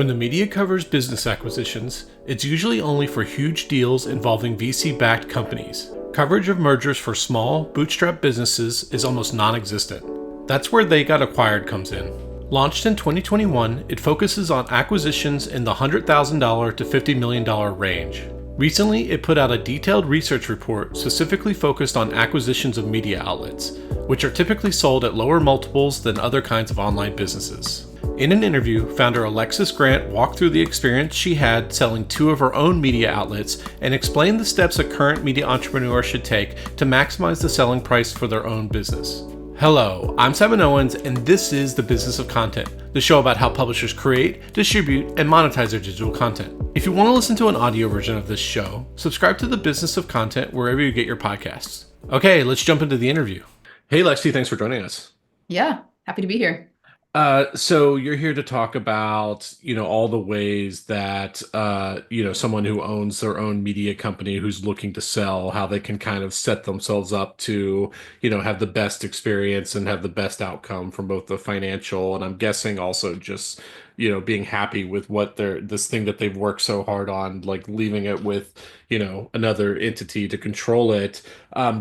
When the media covers business acquisitions, it's usually only for huge deals involving VC backed companies. Coverage of mergers for small, bootstrapped businesses is almost non existent. That's where They Got Acquired comes in. Launched in 2021, it focuses on acquisitions in the $100,000 to $50 million range. Recently, it put out a detailed research report specifically focused on acquisitions of media outlets, which are typically sold at lower multiples than other kinds of online businesses. In an interview, founder Alexis Grant walked through the experience she had selling two of her own media outlets and explained the steps a current media entrepreneur should take to maximize the selling price for their own business. Hello, I'm Simon Owens, and this is The Business of Content, the show about how publishers create, distribute, and monetize their digital content. If you want to listen to an audio version of this show, subscribe to The Business of Content wherever you get your podcasts. Okay, let's jump into the interview. Hey, Lexi, thanks for joining us. Yeah, happy to be here. So you're here to talk about, all the ways that, someone who owns their own media company who's looking to sell, how they can kind of set themselves up to, have the best experience and have the best outcome from both the financial and I'm guessing also just, being happy with this thing that they've worked so hard on, like leaving it with, another entity to control it.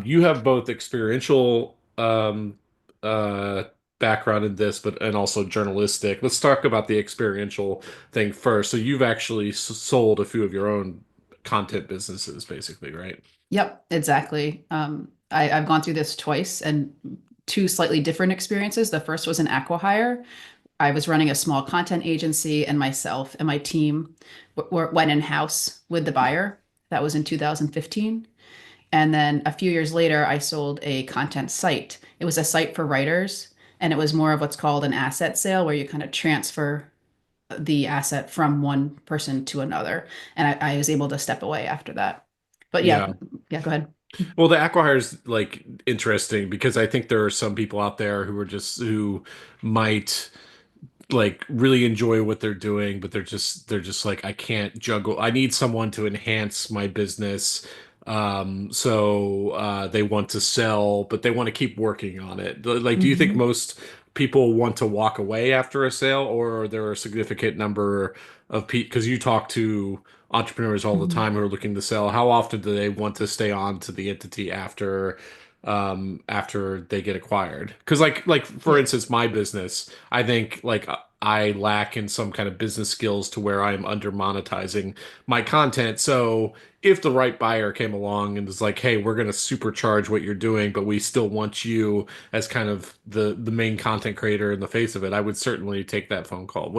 You have both experiential, uh, background in this, but and also journalistic. Let's talk about the experiential thing first. So you've actually sold a few of your own content businesses, basically, right? Yep, exactly. I've gone through this twice and two slightly different experiences. The first was an acqui-hire. I was running a small content agency, and myself and my team went in-house with the buyer. That was in 2015. And then a few years later, I sold a content site. It was a site for writers, and it was more of what's called an asset sale, where you kind of transfer the asset from one person to another. And I was able to step away after that. But yeah, Yeah. yeah, go ahead. Well, the acqui is like interesting because I think there are some people out there who might like really enjoy what they're doing, but they're just like, I can't juggle. I need someone to enhance my business. So they want to sell, but they want to keep working on it. Like, do you think Mhm. most people want to walk away after a sale, or are there a significant number of people? Because you talk to entrepreneurs all the Mhm. time who are looking to sell. How often do they want to stay on to the entity after they get acquired? Because like for Yeah. instance, my business, I think like I lack in some kind of business skills to where I'm under monetizing my content. So if the right buyer came along and was like, "Hey, we're going to supercharge what you're doing, but we still want you as kind of the main content creator in the face of it," I would certainly take that phone call.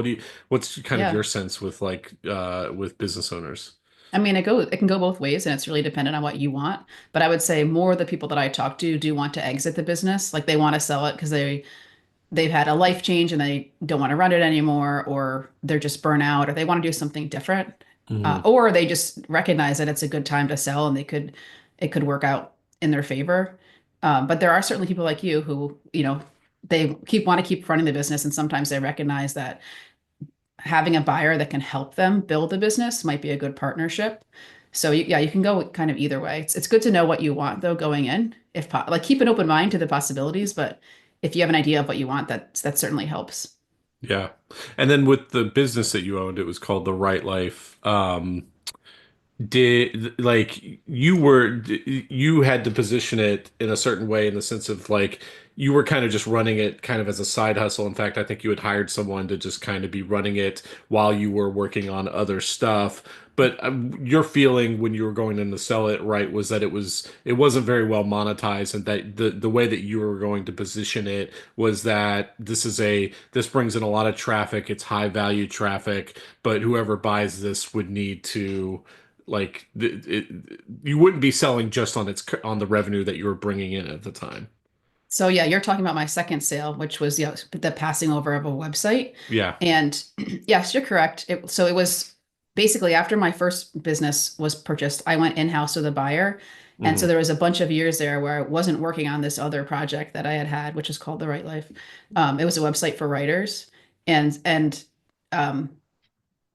What's kind of Yeah. your sense with like with business owners? I mean, it can go both ways, and it's really dependent on what you want. But I would say more of the people that I talk to do want to exit the business. Like they want to sell it because they've had a life change and they don't want to run it anymore, or they're just burnt out, or they want to do something different, Hmm. or they just recognize that it's a good time to sell and it could work out in their favor. But there are certainly people like you who, they want to keep running the business, and sometimes they recognize that having a buyer that can help them build a business might be a good partnership. So yeah, you can go kind of either way. It's good to know what you want though going in, if like keep an open mind to the possibilities, but if you have an idea of what you want, that certainly helps. Yeah. And then with the business that you owned, it was called The Right Life. Did like you had to position it in a certain way in the sense of like you were kind of just running it kind of as a side hustle. In fact, I think you had hired someone to just kind of be running it while you were working on other stuff. But your feeling when you were going in to sell it, right, was that it wasn't very well monetized, and that the way that you were going to position it was that this brings in a lot of traffic, it's high value traffic, but whoever buys this would need to like you wouldn't be selling just on the revenue that you were bringing in at the time. So yeah, you're talking about my second sale, which was the passing over of a website. Yeah. And yes, you're correct. So it was basically after my first business was purchased, I went in-house with a buyer. And so Hmm. there was a bunch of years there where I wasn't working on this other project that I had, which is called The Right Life. It was a website for writers. And um,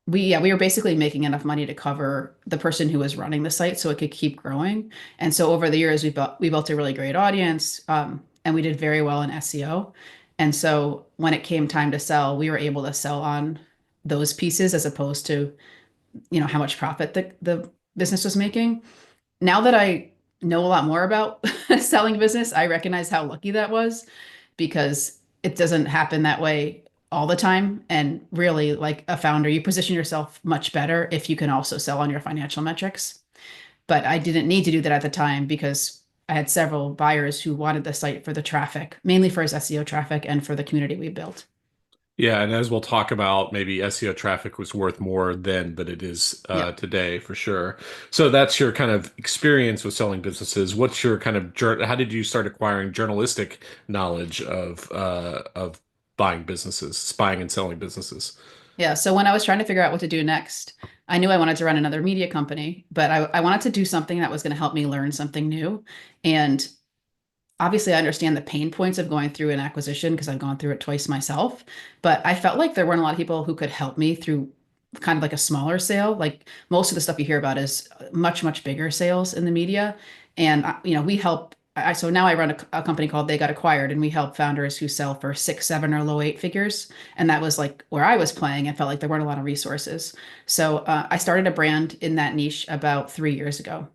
we were basically making enough money to cover the person who was running the site so it could keep growing. And so over the years we built a really great audience, and we did very well in SEO. And so when it came time to sell, we were able to sell on those pieces as opposed to, how much profit the business was making. Now that I know a lot more about selling business, I recognize how lucky that was because it doesn't happen that way all the time. And really, like a founder, you position yourself much better if you can also sell on your financial metrics. But I didn't need to do that at the time because I had several buyers who wanted the site for the traffic, mainly for its SEO traffic and for the community we built. Yeah, and as we'll talk about, maybe SEO traffic was worth more then than it is Yep. today for sure. So that's your kind of experience with selling businesses. What's your kind of how did you start acquiring journalistic knowledge of buying businesses, spying and selling businesses? Yeah. So when I was trying to figure out what to do next, I knew I wanted to run another media company, but I wanted to do something that was going to help me learn something new. And obviously, I understand the pain points of going through an acquisition because I've gone through it twice myself. But I felt like there weren't a lot of people who could help me through kind of like a smaller sale. Like most of the stuff you hear about is much, much bigger sales in the media. And, we help. So now I run a company called They Got Acquired, and we help founders who sell for six, seven, or low eight figures. And that was like where I was playing and felt like there weren't a lot of resources. So I started a brand in that niche about 3 years ago.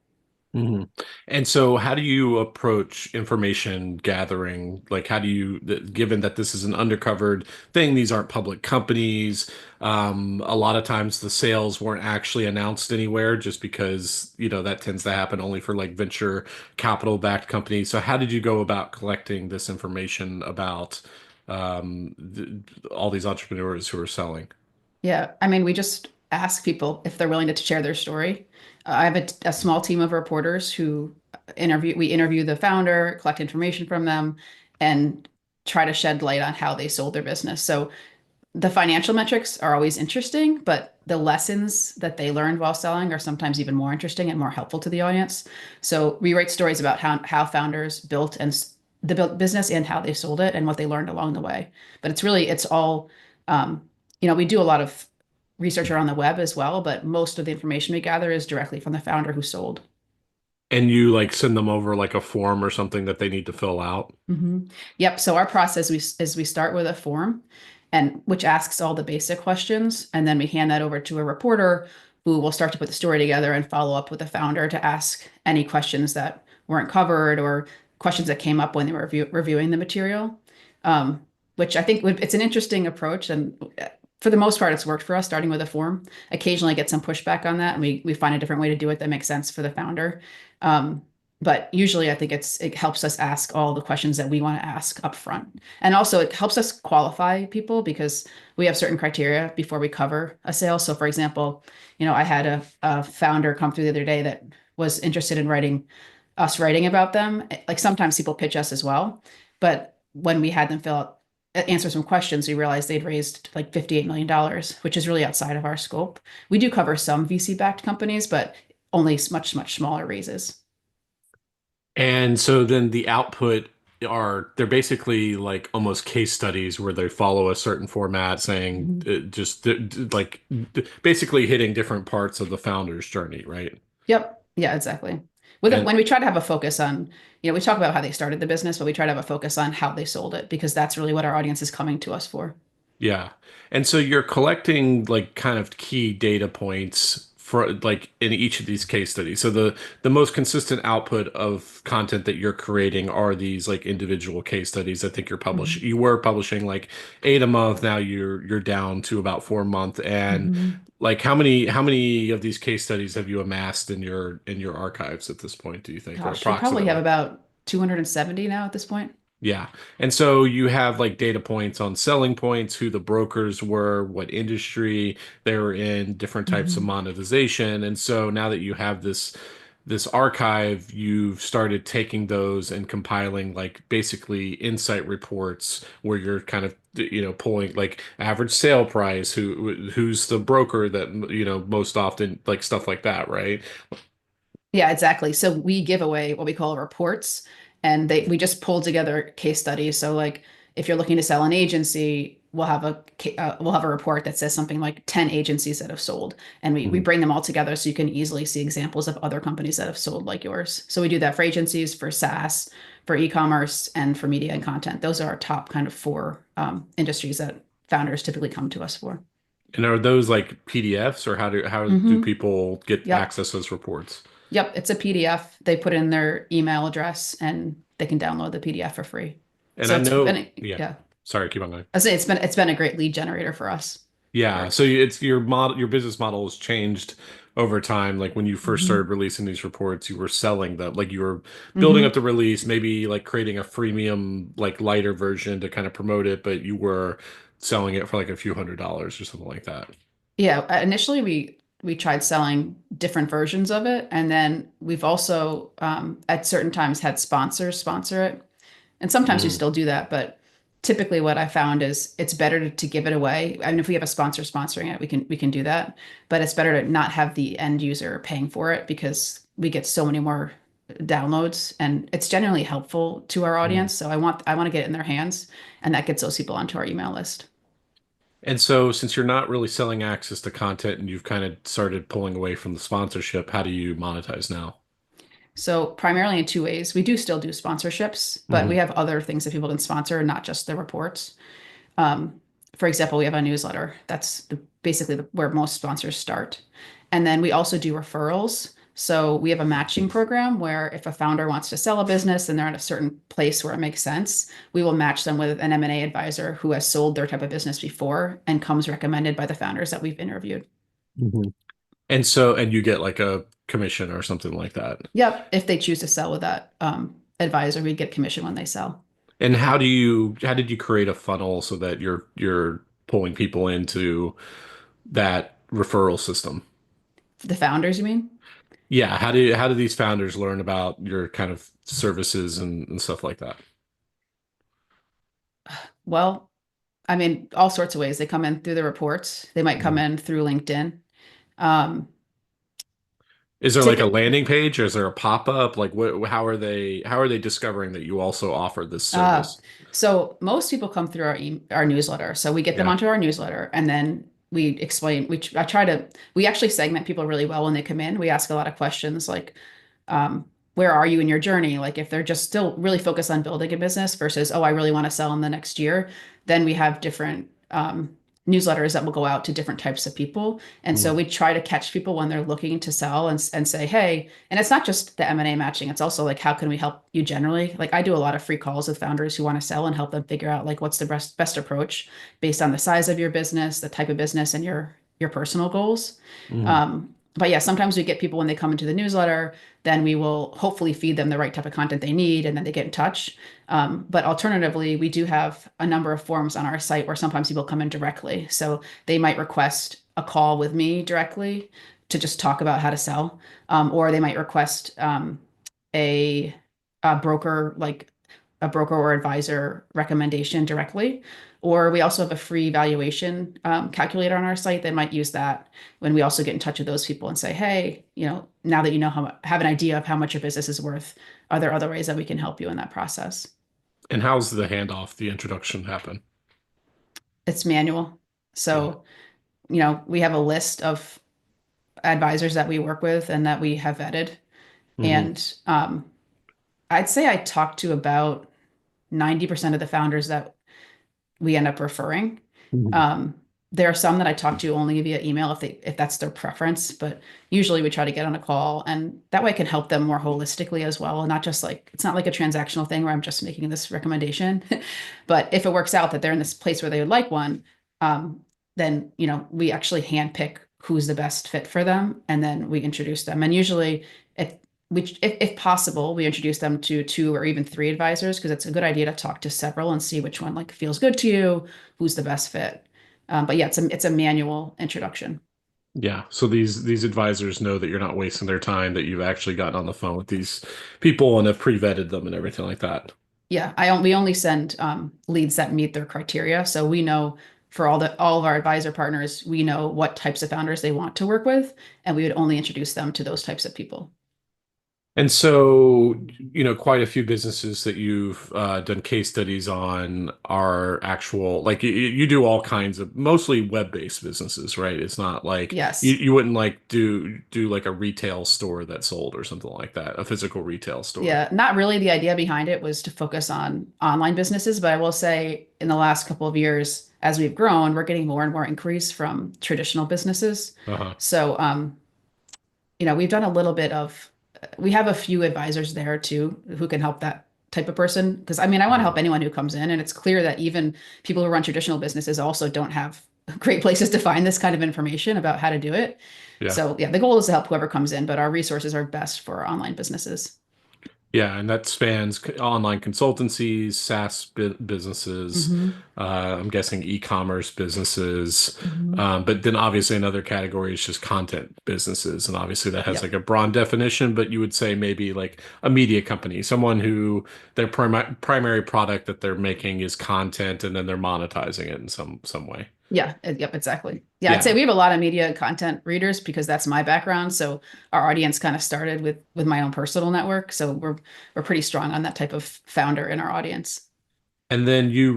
hmm And so, how do you approach information gathering? Like, how do you, given that this is an undercovered thing, these aren't public companies. A lot of times the sales weren't actually announced anywhere just because, that tends to happen only for like venture capital backed companies. So, how did you go about collecting this information about all these entrepreneurs who are selling? Yeah, I mean, we just ask people if they're willing to share their story. I have a small team of reporters who we interview the founder, collect information from them, and try to shed light on how they sold their business. So the financial metrics are always interesting, but the lessons that they learned while selling are sometimes even more interesting and more helpful to the audience. So we write stories about how founders built the built business and how they sold it and what they learned along the way. But it's all, we do a lot of research around the web as well, but most of the information we gather is directly from the founder who sold. And you like send them over like a form or something that they need to fill out? Yep. So our process is we start with a form and which asks all the basic questions, and then we hand that over to a reporter who will start to put the story together and follow up with the founder to ask any questions that weren't covered or questions that came up when they were reviewing the material. Which I think it's an interesting approach, and for the most part, it's worked for us. Starting with a form, occasionally get some pushback on that, and we find a different way to do it that makes sense for the founder. Um, but usually I think it helps us ask all the questions that we want to ask up front. And also it helps us qualify people because we have certain criteria before we cover a sale. So for example, I had a founder come through the other day that was interested in writing about them. Like sometimes people pitch us as well. But when we had them answer some questions, we realized they'd raised like $58 million, which is really outside of our scope. We do cover some VC-backed companies, but only much, much smaller raises. And so then the output they're basically like almost case studies where they follow a certain format saying basically hitting different parts of the founder's journey, right? Yep. Yeah, exactly. And When we try to have a focus on, we talk about how they started the business, but we try to have a focus on how they sold it because that's really what our audience is coming to us for. yeah. And so you're collecting like kind of key data points for like in each of these case studies. So the most consistent output of content that you're creating are these like individual case studies. I think Mhm. you were publishing like 8 a month. Now you're down to about 4 a month. And Mhm. like how many of these case studies have you amassed in your archives at this point, do you think, or Gosh, we probably have approximately? about 270 now at this point. Yeah. And so you have like data points on selling points, who the brokers were, what industry they were in, different types of Mhm. monetization. And so now that you have this archive, you've started taking those and compiling like basically insight reports where you're kind of pulling like average sale price, who's the broker that most often, like stuff like that, right? Yeah, exactly. So we give away what we call reports, and we just pull together case studies. So like if you're looking to sell an agency, we'll have a report that says something like 10 agencies that have sold, and we Mhm. bring them all together so you can easily see examples of other companies that have sold like yours. So we do that for agencies, for SaaS, for e-commerce, and for media and content. Those are our top kind of four industries that founders typically come to us for. And are those like PDFs, or how do Hmm. people get Yep. access to those reports? Yep. It's a PDF. They put in their email address and they can download the PDF for free. And So I it's know, been, yeah. yeah. Sorry, keep on going. I say it's been a great lead generator for us. Yeah, Or, so it's your model, your business model has changed over time. Like when you first hmm. started releasing these reports, you were selling them, like you were building up Hmm. the release, maybe like creating a freemium, like lighter version to kind of promote it, but you were selling it for like a few $100s or something like that. Yeah, initially we tried selling different versions of it, and then we've also at certain times had sponsors sponsor it, and sometimes we Hmm. still do that. But typically, what I found is it's better to give it away. I mean, if we have a sponsor sponsoring it, we can do that, but it's better to not have the end user paying for it because we get so many more downloads, and it's generally helpful to our audience. So I want to get it in their hands, and that gets those people onto our email list. And so, since you're not really selling access to content and you've kind of started pulling away from the sponsorship, how do you monetize now? So primarily in two ways. We do still do sponsorships, but we Hmm. have other things that people can sponsor, not just the reports. Um, for example, we have a newsletter. That's basically where most sponsors start. And then we also do referrals. So we have a matching program where if a founder wants to sell a business and they're in a certain place where it makes sense, we will match them with an M&A advisor who has sold their type of business before and comes recommended by the founders that we've interviewed. Hmm. And so, and you get like a commission or something like that. Yep, if they choose to sell with that advisor, we get commission when they sell. And how did you create a funnel so that you're pulling people into that referral system? The founders, you mean? Yeah, how do these founders learn about your kind of services and stuff like that? Well, I mean, all sorts of ways. They come in through the reports. They might come Mhm. in through LinkedIn. Um, Is there like a typic landing page, or is there a pop-up? Like what how are they discovering that you also offer this uh, service? so most people come through our newsletter. So we get them Yeah. onto our newsletter, and then we explain. I try to. We actually segment people really well when they come in. We ask a lot of questions like, where are you in your journey? Like if they're just still really focused on building a business versus, oh, I really want to sell in the next year, then we have different newsletters that will go out to different types of people. And so Mhm. we try to catch people when they're looking to sell and say, hey, and it's not just the M&A matching. It's also like, how can we help you generally? Like I do a lot of free calls with founders who want to sell and help them figure out like what's the best approach based on the size of your business, the type of business and your personal goals. Mhm. But yeah, sometimes we get people when they come into the newsletter, then we will hopefully feed them the right type of content they need, and then they get in touch. But alternatively, we do have a number of forms on our site where sometimes people come in directly. So they might request a call with me directly to just talk about how to sell, or they might request a, a broker, like a broker or advisor recommendation directly. Or we also have a free valuation calculator on our site. They might use that when we also get in touch with those people and say, hey, now that you know have an idea of how much your business is worth, are there other ways that we can help you in that process? And how's the handoff, the introduction happen? It's manual. Yeah. So, we have a list of advisors that we work with and that we have vetted. Hmm. And I'd say I talked to about 90% of the founders that we end up referring. Hmm. Um, there are some that I talk to only via email if that's their preference, but usually we try to get on a call and that way I can help them more holistically as well. And not just like it's not like a transactional thing where I'm just making this recommendation. But if it works out that they're in this place where they would like one, then we actually handpick who's the best fit for them and then we introduce them. And usually if if possible, we introduce them to two or even three advisors because it's a good idea to talk to several and see which one like feels good to you, who's the best fit. But yeah, it's a manual introduction. Yeah. So these advisors know that you're not wasting their time, that you've actually gotten on the phone with these people and have pre-vetted them and everything like that. Yeah, we only send leads that meet their criteria, so we know for all of our advisor partners, we know what types of founders they want to work with, and we would only introduce them to those types of people. And so, quite a few businesses that you've done case studies on are actual, like you do all kinds of mostly web-based businesses, right? It's not like Yes. you wouldn't like do like a retail store that sold or something like that, a physical retail store. Yeah, not really. The idea behind it was to focus on online businesses, but I will say in the last couple of years, as we've grown, we're getting more and more inquiries from traditional businesses. Uh-huh. So, we've done a little bit of, we have a few advisors there too who can help that type of person. Because I mean, I want to Mhm. help anyone who comes in, and it's clear that even people who run traditional businesses also don't have great places to find this kind of information about how to do it. Yeah. So, yeah, the goal is to help whoever comes in, but our resources are best for online businesses. Yeah, and that spans online consultancies, SaaS businesses, Hmm. I'm guessing e-commerce businesses, Hmm. but then obviously another category is just content businesses, and obviously that has like Yep. a broad definition, but you would say maybe like a media company, someone who their primary product that they're making is content, and then they're monetizing it in some way. Yeah. Yep. Exactly. Yeah. I'd say Yeah. we have a lot of media content readers because that's my background. So our audience kind of started with my own personal network. So we're pretty strong on that type of founder in our audience. And then did you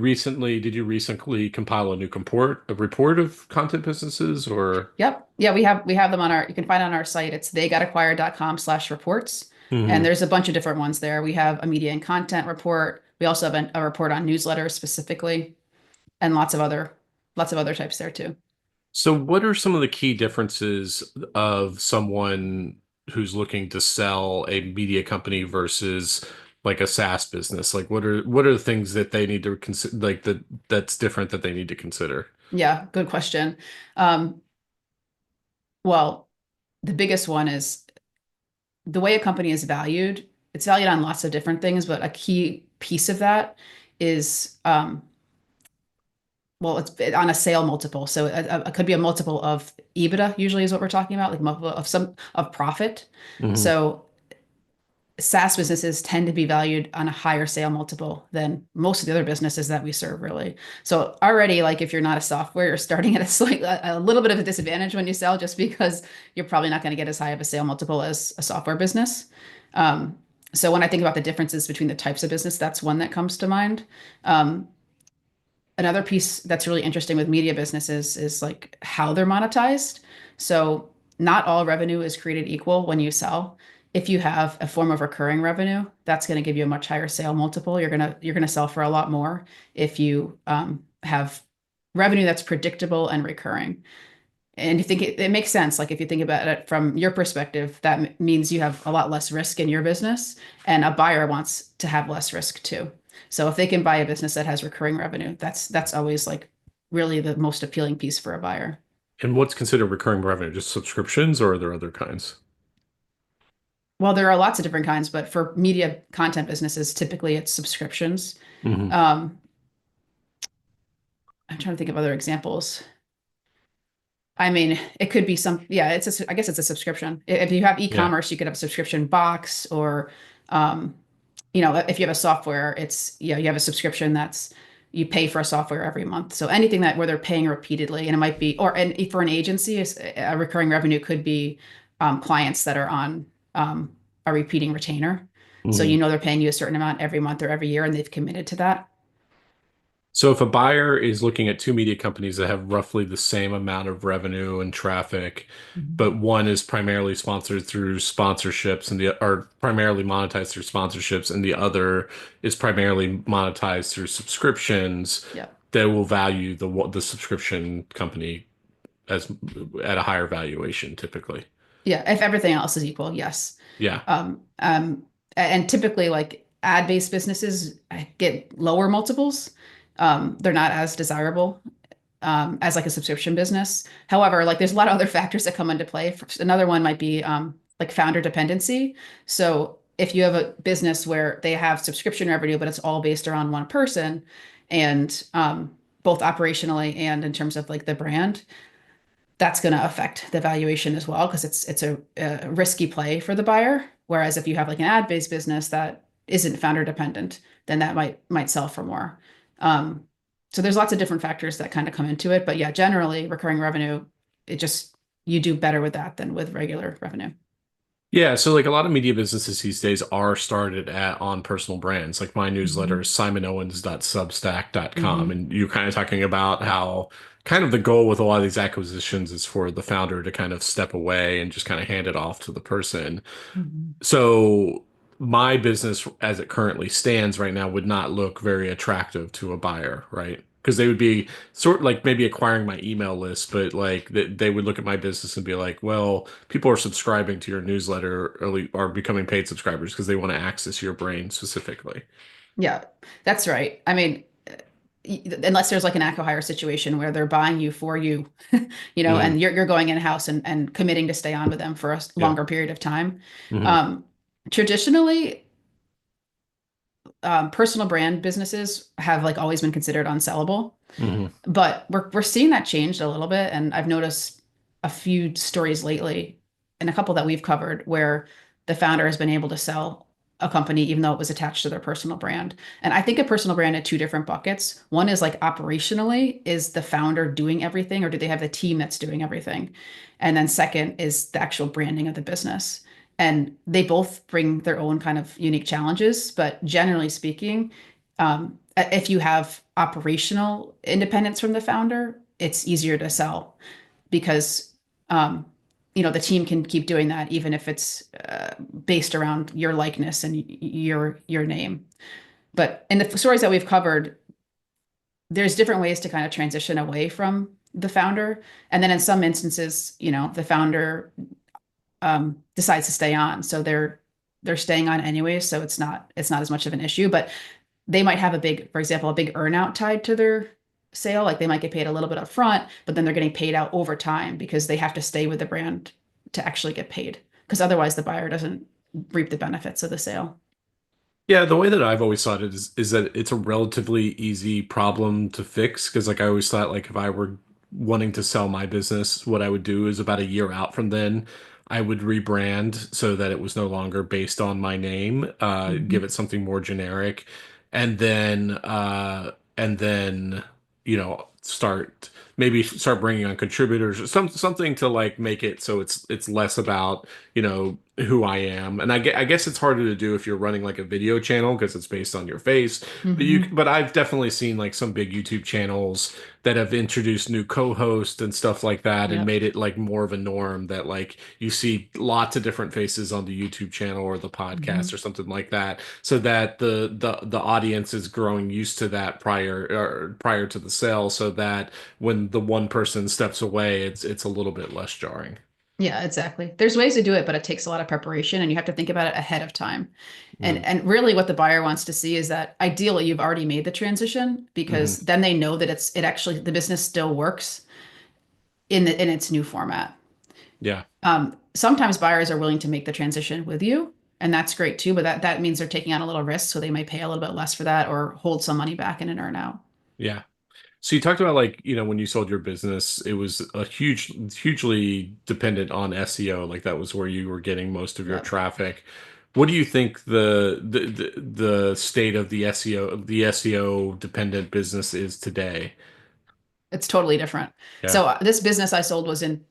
recently compile a report of content businesses or? Yep. Yeah, we have them on our, you can find it on our site. It's theygotakquired.com/reports. And Mhm. there's a bunch of different ones there. We have a media and content report. We also have a report on newsletters specifically, and lots of other types there too. So, what are some of the key differences of someone who's looking to sell a media company versus like a SaaS business? Like, what are the things that they need to consider, like that's different that they need to consider? Yeah, good question. Um, well, the biggest one is the way a company is valued. It's valued on lots of different things, but a key piece of that is well, it's on a sale multiple. So it could be a multiple of EBITDA, usually is what we're talking about, like multiple of some of profit. Hmm. So SaaS businesses tend to be valued on a higher sale multiple than most of the other businesses that we serve, really. So already, like if you're not a software, you're starting at a little bit of a disadvantage when you sell, just because you're probably not going to get as high of a sale multiple as a software business. Um, so when I think about the differences between the types of business, that's one that comes to mind. Um, Another piece that's really interesting with media businesses is like how they're monetized. So not all revenue is created equal when you sell. If you have a form of recurring revenue, that's going to give you a much higher sale multiple. You're gonna sell for a lot more if you have revenue that's predictable and recurring. And you think it makes sense. Like if you think about it from your perspective, that means you have a lot less risk in your business, and a buyer wants to have less risk too. So if they can buy a business that has recurring revenue, that's always like really the most appealing piece for a buyer. And what's considered recurring revenue? Just subscriptions, or are there other kinds? Well, there are lots of different kinds, but for media content businesses, typically it's subscriptions. Hmm. Um, I'm trying to think of other examples. I mean, it could be yeah, I guess it's a subscription. If you have Yeah. e-commerce, you could have a subscription box or, um, if you have a software, you have a subscription you pay for a software every month. So anything that where they're paying repeatedly, and it might be, and for an agency, a recurring revenue could be clients that are on a repeating retainer. So Hmm. they're paying you a certain amount every month or every year, and they've committed to that. So if a buyer is looking at two media companies that have roughly the same amount of revenue and traffic, Mhm. but one is primarily sponsored through sponsorships and the or primarily monetized through sponsorships, and the other is primarily monetized through subscriptions, Yeah. they will value the subscription company as at a higher valuation typically. Yeah, if everything else is equal, yes. Yeah. Um, um, and typically, like ad-based businesses get lower multiples. They're not as desirable as like a subscription business. However, like there's a lot of other factors that come into play. Another one might be like founder dependency. So if you have a business where they have subscription revenue, but it's all based around one person, and both operationally and in terms of like the brand, that's going to affect the valuation as well because it's a risky play for the buyer. Whereas if you have like an ad-based business that isn't founder dependent, then that might sell for more. Um, so there's lots of different factors that kind of come into it. But yeah, generally recurring revenue, it just you do better with that than with regular revenue. Yeah, so like a lot of media businesses these days are started at on personal brands. Like my newsletter Hmm. is simonowens.substack.com, Hmm. and you're kind of talking about how kind of the goal with a lot of these acquisitions is for the founder to kind of step away and just kind of hand it off to the person. Hmm. So my business as it currently stands right now would not look very attractive to a buyer, right? Because they would be sort of like maybe acquiring my email list, but like they would look at my business and be like, well, people are subscribing to your newsletter or are becoming paid subscribers because they want to access your brain specifically. Yeah, that's right. I mean, unless there's like an acqui-hire situation where they're buying you for you, Hmm. and you're going in-house and committing to stay on with them for a Yeah. longer period of time. Hmm. Um, Traditionally, personal brand businesses have like always been considered unsellable. Hmm. But we're seeing that changed a little bit, and I've noticed a few stories lately, and a couple that we've covered, where the founder has been able to sell a company even though it was attached to their personal brand. And I think a personal brand in two different buckets. One is like operationally, is the founder doing everything, or do they have the team that's doing everything? And then second is the actual branding of the business. And they both bring their own kind of unique challenges, but generally speaking, if you have operational independence from the founder, it's easier to sell because um, the team can keep doing that even if it's based around your likeness and your name. But in the stories that we've covered, there's different ways to kind of transition away from the founder, and then in some instances, the founder decides to stay on, so they're staying on anyway, so it's not as much of an issue. But they might have for example, a big earnout tied to their sale. Like they might get paid a little bit up front, but then they're getting paid out over time because they have to stay with the brand to actually get paid. Because otherwise the buyer doesn't reap the benefits of the sale. Yeah, the way that I've always thought it is that it's a relatively easy problem to fix because like I always thought like if I were wanting to sell my business, what I would do is about a year out from then, I would rebrand so that it was no longer based on my name, give Hmm. it something more generic, and then start bringing on contributors or something to like make it so it's less about who I am. And I guess it's harder to do if you're running like a video channel because it's based on your face. Hmm. But I've definitely seen like some big YouTube channels that have introduced new co-hosts and stuff like that and Yep. made it like more of a norm that like you see lots of different faces on the YouTube channel or the podcast Hmm. or something like that so that the audience is growing used to that prior to the sale so that when the one person steps away it's a little bit less jarring. Yeah, exactly. There's ways to do it, but it takes a lot of preparation and you have to think about it ahead of time. And Mm-hmm. and really what the buyer wants to see is that ideally you've already made the transition Mm-hmm. because then they know that it actually the business still works in its new format. Yeah. Sometimes buyers are willing to make the transition with you, and that's great too, but that means they're taking on a little risk, so they may pay a little bit less for that or hold some money back in an earnout. Yeah. So you talked about like, when you sold your business, it was hugely dependent on SEO. Like that was where you were getting most of your Yep. traffic. What do you think the state of the SEO dependent business is today? It's totally different. Yeah. So this business I sold was in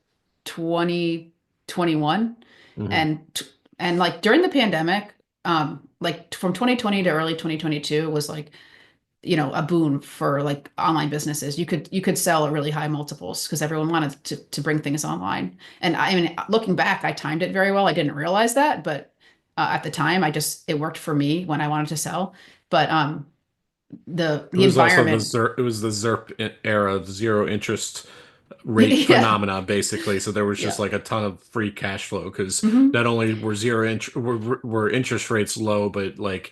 2021, Hmm. and like during the pandemic, like from 2020 to early 2022 was like, a boon for like online businesses. You could sell at really high multiples because everyone wanted to bring things online. And I mean, looking back, I timed it very well. I didn't realize that, but at the time, it worked for me when I wanted to sell. But It the was also environment, It was the ZERP era, the zero interest rate yeah, phenomena, basically. So there was just yeah. like a ton of free cash flow because Hmm. not only were interest rates low, but like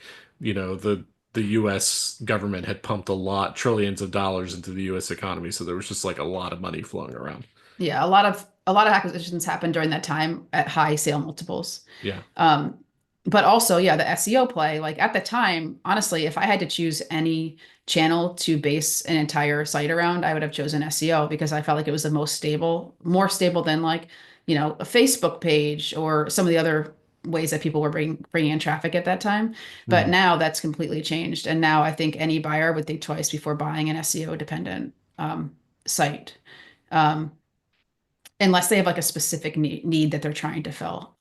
the U.S. government had pumped trillions of dollars into the U.S. economy, so there was just like a lot of money flowing around. Yeah, a lot of acquisitions happened during that time at high sale multiples. Yeah. Um, but also, yeah, the SEO play, like at the time, honestly, if I had to choose any channel to base an entire site around, I would have chosen SEO because I felt like it was the most stable, more stable than like, a Facebook page or some of the other ways that people were bringing in traffic at that time. But Mhm. now that's completely changed. And now I think any buyer would think twice before buying an SEO dependent site. Um, Unless they have like a specific need that they're trying to fill.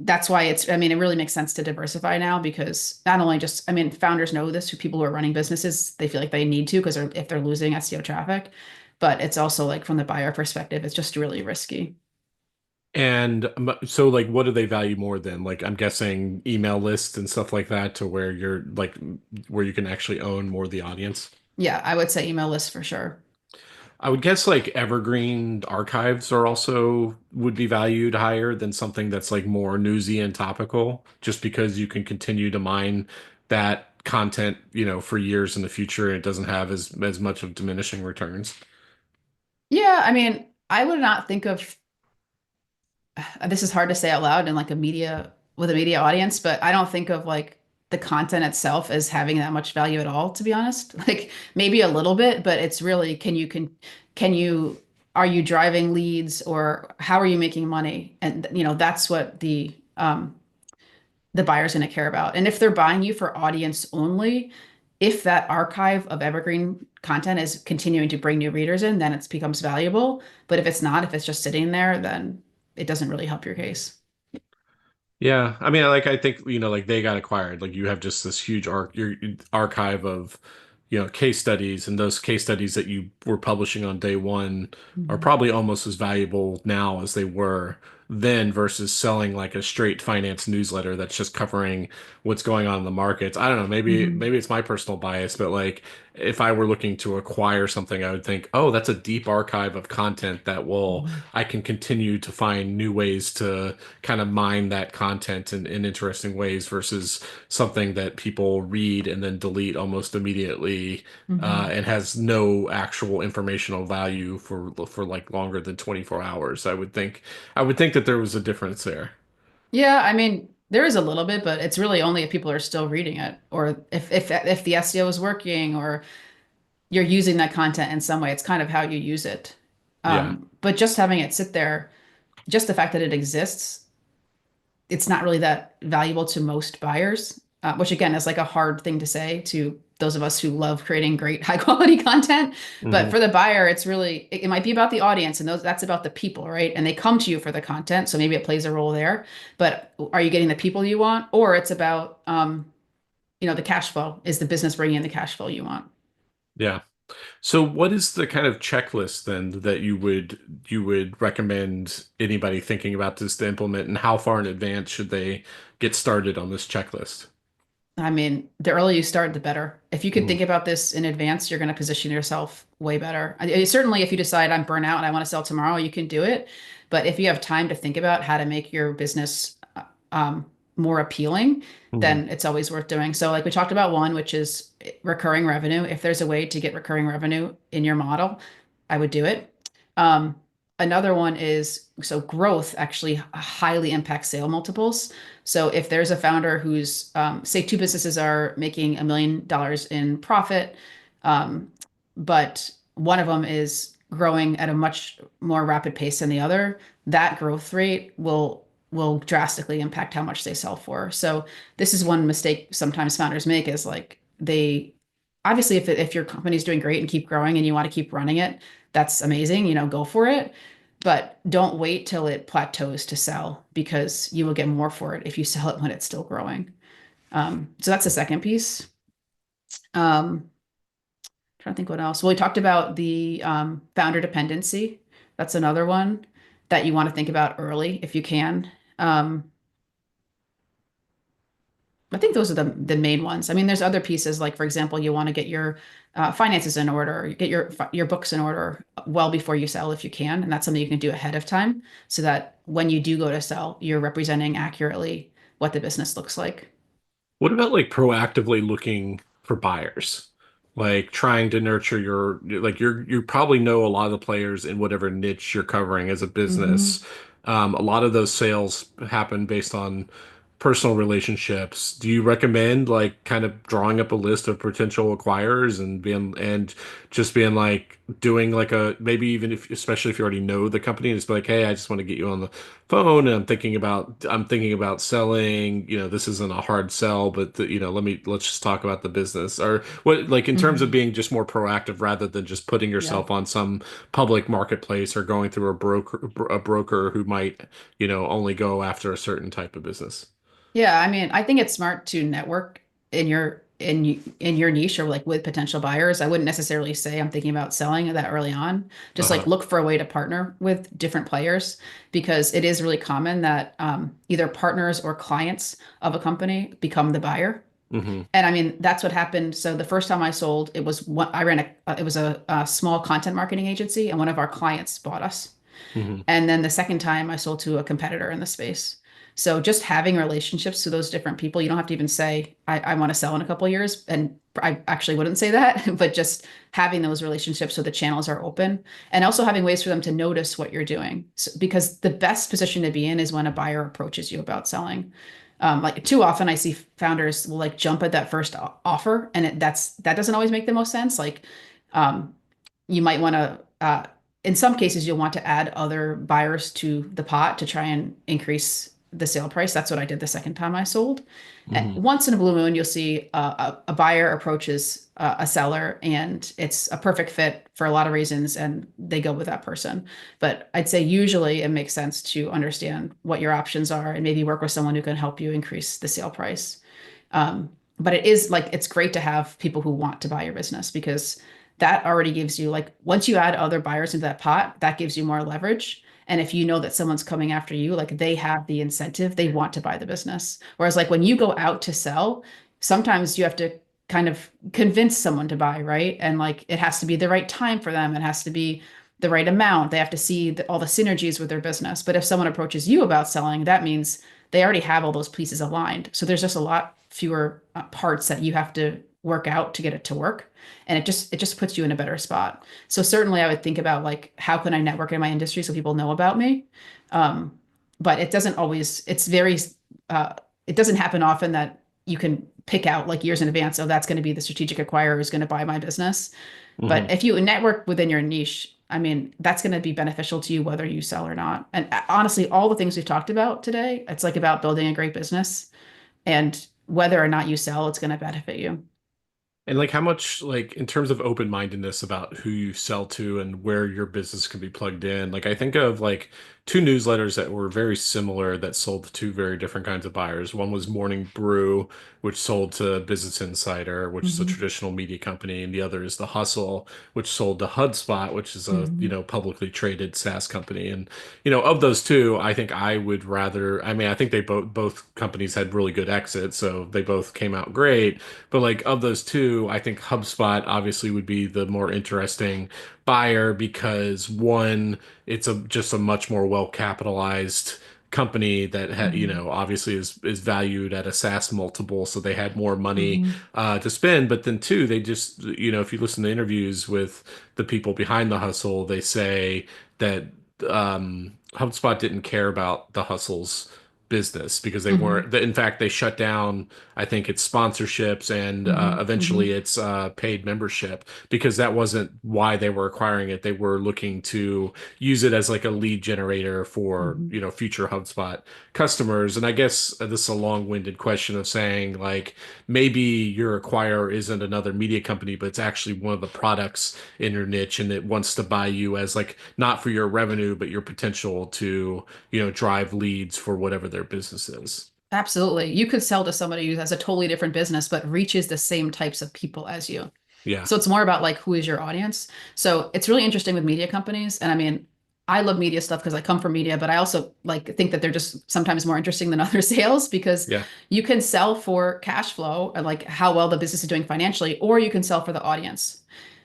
That's why I mean, it really makes sense to diversify now because not only just, I mean, founders know this, who people who are running businesses, they feel like they need to because if they're losing SEO traffic, but it's also like from the buyer perspective, it's just really risky. And so, like, what do they value more than? Like, I'm guessing email lists and stuff like that, to where you're like, where you can actually own more of the audience. Yeah, I would say email lists for sure. I would guess like evergreen archives are also would be valued higher than something that's like more newsy and topical, just because you can continue to mine that content, for years in the future, and it doesn't have as much of diminishing returns. Yeah, I mean, I would not think of this is hard to say out loud in like a media with a media audience, but I don't think of like the content itself as having that much value at all, to be honest. Like maybe a little bit, but it's really can you are you driving leads or how are you making money? And that's what the buyer's going to care about. And if they're buying you for audience only, if that archive of evergreen content is continuing to bring new readers in, then it becomes valuable. But if it's not, if it's just sitting there, then it doesn't really help your case. Yeah, I mean, like I think like they got acquired. Like you have just this huge your archive of case studies, and those case studies that you were publishing on day one are Mhm. probably almost as valuable now as they were then, versus selling like a straight finance newsletter that's just covering what's going on in the markets. I don't know, maybe Mhm. it's my personal bias, but like if I were looking to acquire something, I would think, oh, that's a deep archive of content that will Mhm. I can continue to find new ways to kind of mine that content in interesting ways, versus something that people read and then delete almost immediately, Mhm. and has no actual informational value for like longer than 24 hours. I would think that there was a difference there. Yeah, I mean, there is a little bit, but it's really only if people are still reading it, or if the SEO is working, or you're using that content in some way. It's kind of how you use it. Yeah. But just having it sit there, just the fact that it exists, it's not really that valuable to most buyers, which again is like a hard thing to say to those of us who love creating great high quality content. But Hmm. for the buyer, it's really it might be about the audience and that's about the people, right? And they come to you for the content, so maybe it plays a role there. But are you getting the people you want, or it's about the cash flow? Is the business bringing in the cash flow you want? Yeah. So what is the kind of checklist then that you would recommend anybody thinking about this to implement, and how far in advance should they get started on this checklist? I mean, the earlier you start, the better. If you could Mhm. think about this in advance, you're going to position yourself way better. Certainly, if you decide I'm burnt out and I want to sell tomorrow, you can do it. But if you have time to think about how to make your business more appealing, Mhm. then it's always worth doing. So, like we talked about one, which is recurring revenue. If there's a way to get recurring revenue in your model, I would do it. Um, Another one is so growth actually highly impacts sale multiples. So if there's a founder who's, say, two businesses are making $1 million in profit, um, but one of them is growing at a much more rapid pace than the other, that growth rate will drastically impact how much they sell for. So this is one mistake sometimes founders make is like they obviously if your company's doing great and keep growing and you want to keep running it, that's amazing, go for it. But don't wait till it plateaus to sell because you will get more for it if you sell it when it's still growing. So that's the second piece. Trying to think what else. Well, we talked about the founder dependency. That's another one that you want to think about early if you can. Um, I think those are the main ones. I mean, there's other pieces like, for example, you want to get your finances in order, get your books in order well before you sell if you can, and that's something you can do ahead of time so that when you do go to sell, you're representing accurately what the business looks like. What about like proactively looking for buyers? Like trying to nurture like you probably know a lot of the players in whatever niche you're covering as a Hmm. business. A lot of those sales happen based on personal relationships, do you recommend like kind of drawing up a list of potential acquirers and being and just being like doing like a maybe even if especially if you already know the company and just be like, hey, I just want to get you on the phone and I'm thinking about selling, this isn't a hard sell, but let's just talk about the business or what like in terms of Mhm. being just more proactive rather than just putting Yeah. yourself on some public marketplace or going through a broker who might, only go after a certain type of business. Yeah, I mean, I think it's smart to network in your niche or like with potential buyers. I wouldn't necessarily say I'm thinking about selling that early on. Just like Uh-huh. look for a way to partner with different players because it is really common that either partners or clients of a company become the buyer. Hmm. And I mean, that's what happened. So the first time I sold, it was what I ran it was a small content marketing agency, and one of our clients bought us. Hmm. And then the second time I sold to a competitor in the space. So just having relationships to those different people, you don't have to even say, I want to sell in a couple of years. And I actually wouldn't say that, but just having those relationships so the channels are open and also having ways for them to notice what you're doing. So, because the best position to be in is when a buyer approaches you about selling. Like too often I see founders will like jump at that first offer and that doesn't always make the most sense. Like um, you might want to in some cases you'll want to add other buyers to the pot to try and increase the sale price. That's what I did the second time I sold. Hmm. Once in a blue moon, you'll see a buyer approaches a seller and it's a perfect fit for a lot of reasons and they go with that person. But I'd say usually it makes sense to understand what your options are and maybe work with someone who can help you increase the sale price. But it is like it's great to have people who want to buy your business because that already gives you like once you add other buyers into that pot, that gives you more leverage. And if you know that someone's coming after you, like they have the incentive, they want to buy the business. Whereas like when you go out to sell, sometimes you have to kind of convince someone to buy, right? And like it has to be the right time for them. It has to be the right amount. They have to see all the synergies with their business. But if someone approaches you about selling, that means they already have all those pieces aligned. So there's just a lot fewer parts that you have to work out to get it to work. And it just puts you in a better spot. So certainly I would think about like how can I network in my industry so people know about me. Um, but it doesn't always, it's very uh, it doesn't happen often that you can pick out like years in advance, oh, that's going to be the strategic acquirer who's going to buy my business. But Hmm. if you network within your niche, I mean, that's going to be beneficial to you whether you sell or not. And honestly, all the things we've talked about today, it's like about building a great business and whether or not you sell, it's going to benefit you. And like how much like in terms of open-mindedness about who you sell to and where your business can be plugged in. Like I think of like two newsletters that were very similar that sold to two very different kinds of buyers. One was Morning Brew, which sold to Business Insider, which is a Hmm. traditional media company, and the other is The Hustle, which sold to HubSpot, which is a, Hmm. publicly traded SaaS company. And of those two, I think I would rather, I mean, I think they both companies had really good exits, so they both came out great. But like of those two, I think HubSpot obviously would be the more interesting buyer because one, it's a just a much more well capitalized company that Hmm. obviously is valued at a SaaS multiple, so they had more money Hmm. to spend. But then two, they just if you listen to interviews with the people behind the hustle, they say that HubSpot didn't care about the hustle's business because they weren't Hmm. in fact they shut down I think it's sponsorships and Hmm. eventually Hmm. it's paid membership because that wasn't why they were acquiring it. They were looking to use it as like a lead generator for, Hmm. future HubSpot customers. And I guess this is a long-winded question of saying like maybe your acquirer isn't another media company, but it's actually one of the products in your niche and it wants to buy you as like not for your revenue, but your potential to, drive leads for whatever their business is. Absolutely. You could sell to somebody who has a totally different business, but reaches the same types of people as you. Yeah. So it's more about like who is your audience. So it's really interesting with media companies. And I mean, I love media stuff because I come from media, but I also like think that they're just sometimes more interesting than other sales because Yeah. you can sell for cash flow or like how well the business is doing financially, or you can sell for the audience.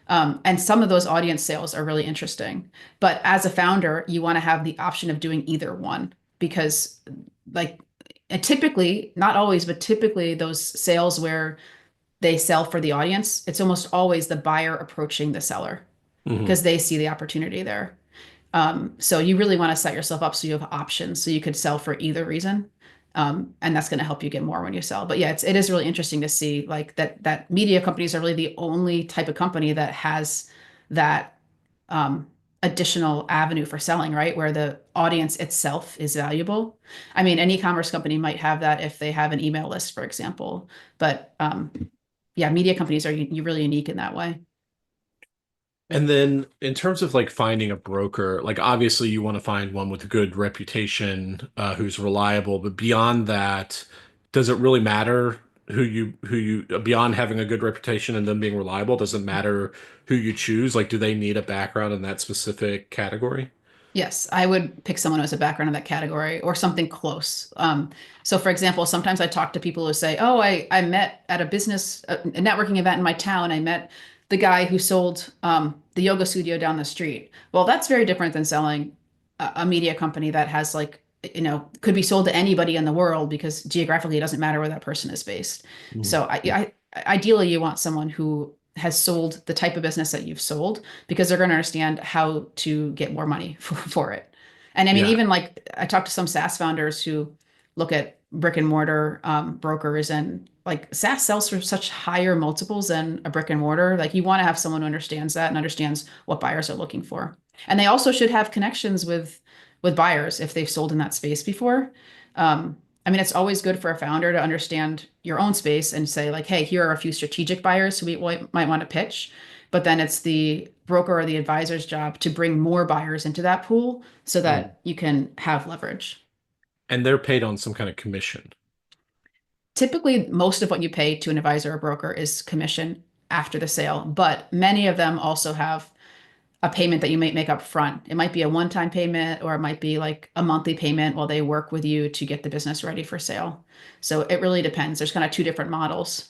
And some of those audience sales are really interesting. But as a founder, you want to have the option of doing either one because like and typically, not always, but typically those sales where they sell for the audience, it's almost always the buyer approaching the seller Hmm. because they see the opportunity there. So you really want to set yourself up so you have options so you could sell for either reason. And that's going to help you get more when you sell. But yeah, it is really interesting to see like that media companies are really the only type of company that has that um, additional avenue for selling, right? Where the audience itself is valuable. I mean, an e-commerce company might have that if they have an email list, for example. But yeah, media companies are really unique in that way. And then in terms of like finding a broker, like obviously you want to find one with a good reputation, who's reliable, but beyond that, does it really matter who you beyond having a good reputation and them being reliable, does it matter who you choose? Like, do they need a background in that specific category? Yes, I would pick someone who has a background in that category or something close. So, for example, sometimes I talk to people who say, "Oh, I met at a business a networking event in my town. I met the guy who sold the yoga studio down the street." Well, that's very different than selling a media company that has like could be sold to anybody in the world because geographically it doesn't matter where that person is based. Mhm. So, ideally, you want someone who has sold the type of business that you've sold because they're going to understand how to get more money for it. And I mean, Yeah. even like I talked to some SaaS founders who look at brick and mortar brokers and like SaaS sells for such higher multiples than a brick and mortar. Like you want to have someone who understands that and understands what buyers are looking for. And they also should have connections with buyers if they've sold in that space before. I mean, it's always good for a founder to understand your own space and say, like, hey, here are a few strategic buyers who we might want to pitch. But then it's the broker or the advisor's job to bring more buyers into that pool so Mhm. that you can have leverage. And they're paid on some kind of commission. Typically, most of what you pay to an advisor or broker is commission after the sale, but many of them also have a payment that you might make up front. It might be a one-time payment or it might be like a monthly payment while they work with you to get the business ready for sale. So it really depends. There's kind of two different models.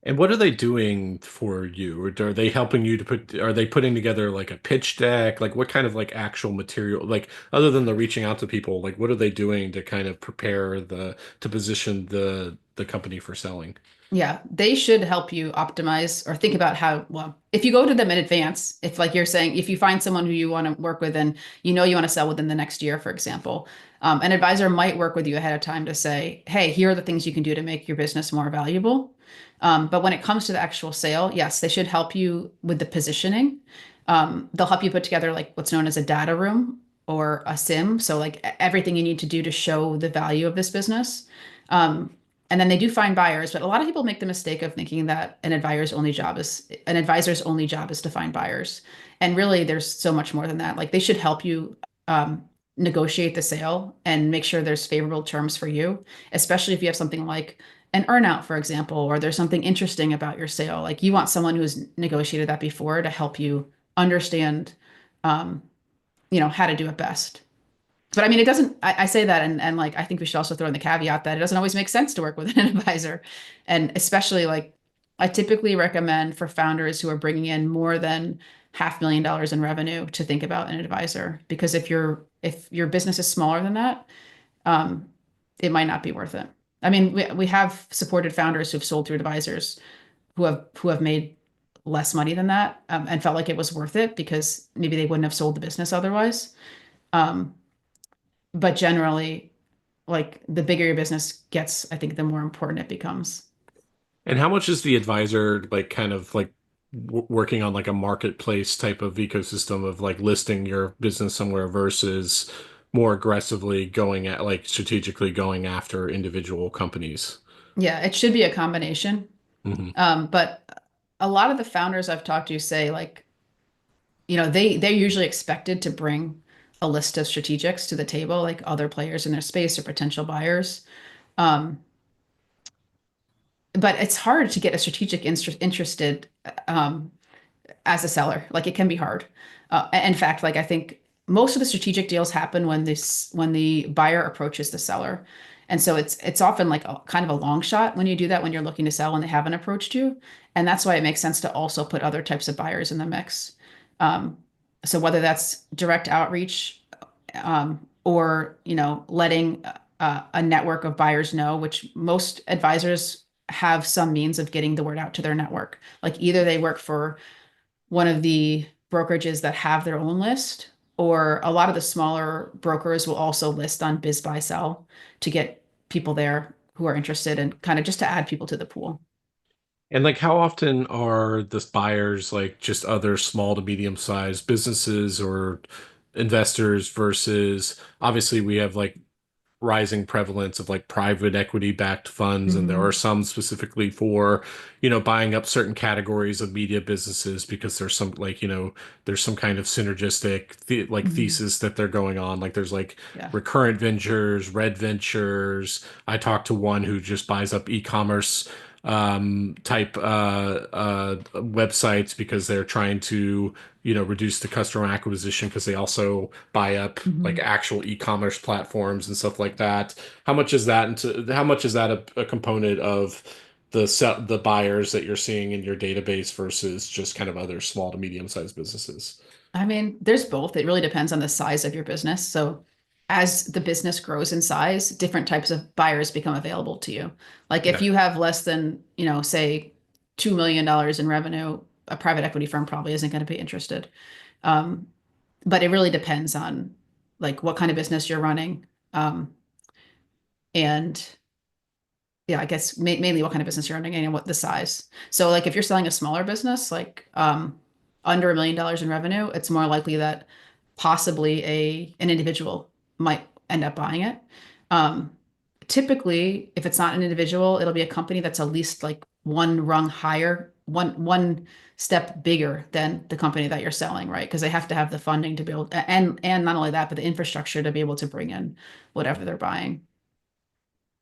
And what are they doing for you? Or are they helping you to put, are they putting together like a pitch deck? Like what kind of like actual material, like other than the reaching out to people, like what are they doing to kind of prepare to position the company for selling? Yeah, they should help you optimize or think about how, well, if you go to them in advance, if like you're saying, if you find someone who you want to work with and you want to sell within the next year, for example, an advisor might work with you ahead of time to say, hey, here are the things you can do to make your business more valuable. But when it comes to the actual sale, yes, they should help you with the positioning. They'll help you put together like what's known as a data room or a SIM. So like everything you need to do to show the value of this business. Um, and then they do find buyers, but a lot of people make the mistake of thinking that an advisor's only job is to find buyers. And really, there's so much more than that. Like they should help you negotiate the sale and make sure there's favorable terms for you, especially if you have something like an earnout, for example, or there's something interesting about your sale. Like you want someone who's negotiated that before to help you understand, um, how to do it best. But I mean, it doesn't, I say that and like, I think we should also throw in the caveat that it doesn't always make sense to work with an advisor. And especially like, I typically recommend for founders who are bringing in more than $500,000 in revenue to think about an advisor. Because if your business is smaller than that, um, it might not be worth it. I mean, we have supported founders who've sold through advisors who have made less money than that, and felt like it was worth it because maybe they wouldn't have sold the business otherwise. Um, but generally, like the bigger your business gets, I think the more important it becomes. And how much is the advisor like kind of like working on like a marketplace type of ecosystem of like listing your business somewhere versus more aggressively going at like strategically going after individual companies? Yeah, it should be a combination. Hmm. But a lot of the founders I've talked to say like, they're usually expected to bring a list of strategics to the table, like other players in their space or potential buyers. Um, but it's hard to get a strategic interested um, as a seller. Like it can be hard. In fact, like I think most of the strategic deals happen when the buyer approaches the seller. And so it's often like a kind of a long shot when you do that when you're looking to sell and they haven't approached you. And that's why it makes sense to also put other types of buyers in the mix. Um, so whether that's direct outreach, or letting a network of buyers know, which most advisors have some means of getting the word out to their network. Like either they work for one of the brokerages that have their own list, or a lot of the smaller brokers will also list on Biz Buy Sell to get people there who are interested and kind of just to add people to the pool. And like, how often are the buyers like just other small to medium sized businesses or investors versus obviously we have like rising prevalence of like private equity backed funds, and there are Hmm. some specifically for, buying up certain categories of media businesses because there's some like, there's some kind of synergistic Hmm. thesis that they're going on. Like there's like Yeah. recurrent ventures, red ventures. I talked to one who just buys up e-commerce type websites because they're trying to reduce the customer acquisition because they also buy up like Hmm. actual e-commerce platforms and stuff like that. How much is that a component of the buyers that you're seeing in your database versus just kind of other small to medium sized businesses? I mean, there's both. It really depends on the size of your business. So, as the business grows in size, different types of buyers become available to you. Like if Yeah. you have less than, say, $2 million in revenue, a private equity firm probably isn't going to be interested. Um, but it really depends on like what kind of business you're running. And yeah, I guess mainly what kind of business you're running and what the size. So like if you're selling a smaller business, like under $1 million in revenue, it's more likely that possibly an individual might end up buying it. Um, Typically, if it's not an individual, it'll be a company that's at least like one rung higher, one step bigger than the company that you're selling, right? Because they have to have the funding to be able, and not only that, but the infrastructure to be able to bring in whatever they're buying.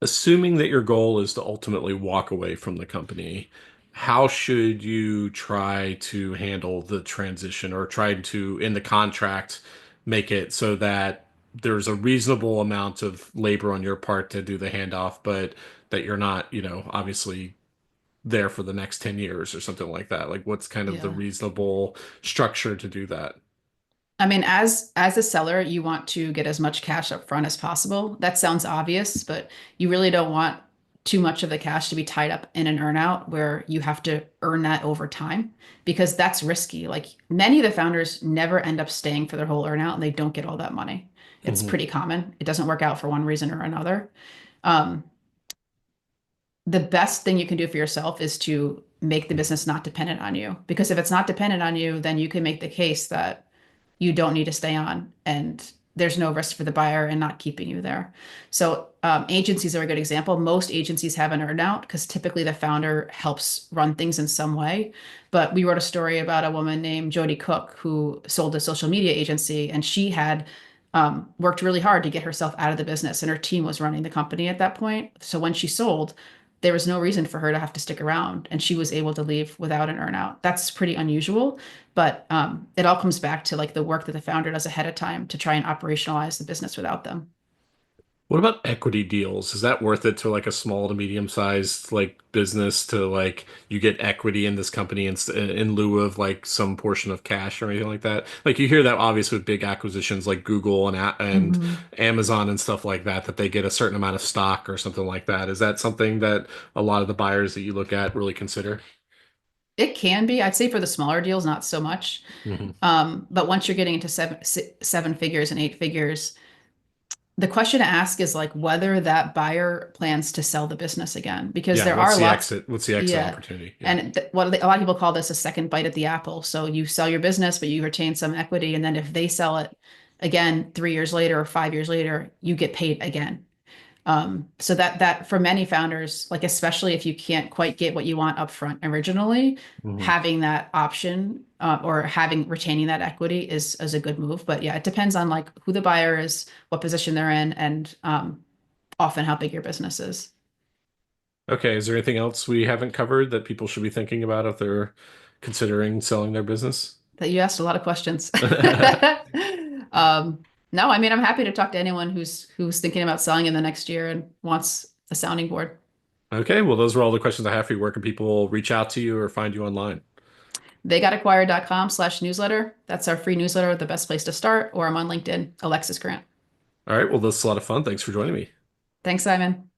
Assuming that your goal is to ultimately walk away from the company, how should you try to handle the transition or try to, in the contract, make it so that there's a reasonable amount of labor on your part to do the handoff, but that you're not, obviously there for the next 10 years or something like that? Like, what's kind of the Yeah. reasonable structure to do that? I mean, as a seller, you want to get as much cash up front as possible. That sounds obvious, but you really don't want too much of the cash to be tied up in an earnout where you have to earn that over time because that's risky. Like many of the founders never end up staying for their whole earnout and they don't get all that money. It's Mhm. pretty common. It doesn't work out for one reason or another. Um, the best thing you can do for yourself is to make the business not dependent on you. Because if it's not dependent on you, then you can make the case that you don't need to stay on and there's no risk for the buyer and not keeping you there. So agencies are a good example. Most agencies have an earnout because typically the founder helps run things in some way. But we wrote a story about a woman named Jody Cook who sold a social media agency and she had worked really hard to get herself out of the business and her team was running the company at that point. So when she sold, there was no reason for her to have to stick around and she was able to leave without an earnout. That's pretty unusual, but it all comes back to like the work that the founder does ahead of time to try and operationalize the business without them. What about equity deals? Is that worth it to like a small to medium sized like business to like you get equity in this company in lieu of like some portion of cash or anything like that? Like you hear that obviously with big acquisitions like Google and Mhm. Amazon and stuff like that, that they get a certain amount of stock or something like that. Is that something that a lot of the buyers that you look at really consider? It can be, I'd say for the smaller deals, not so much. Hmm. But once you're getting into seven figures and eight figures, the question to ask is like whether that buyer plans to sell the business again, because Yeah, there are what's the lots, exit? What's the exit yeah. opportunity? Yeah. And a lot of people call this a second bite at the apple. So you sell your business, but you retain some equity. And then if they sell it again 3 years later or 5 years later, you get paid again. So that for many founders, like especially if you can't quite get what you want upfront originally, Mhm. having that option or having retaining that equity is a good move. But yeah, it depends on like who the buyer is, what position they're in, and often how big your business is. Okay, is there anything else we haven't covered that people should be thinking about if they're considering selling their business? That you asked a lot of questions. No, I mean I'm happy to talk to anyone who's thinking about selling in the next year and wants a sounding board. Okay, well, those were all the questions I have for you. Where can people reach out to you or find you online? Theygotakquired.com/newsletter. That's our free newsletter, the best place to start, or I'm on LinkedIn, Alexis Grant. All right, well, this is a lot of fun. Thanks for joining me. Thanks, Simon.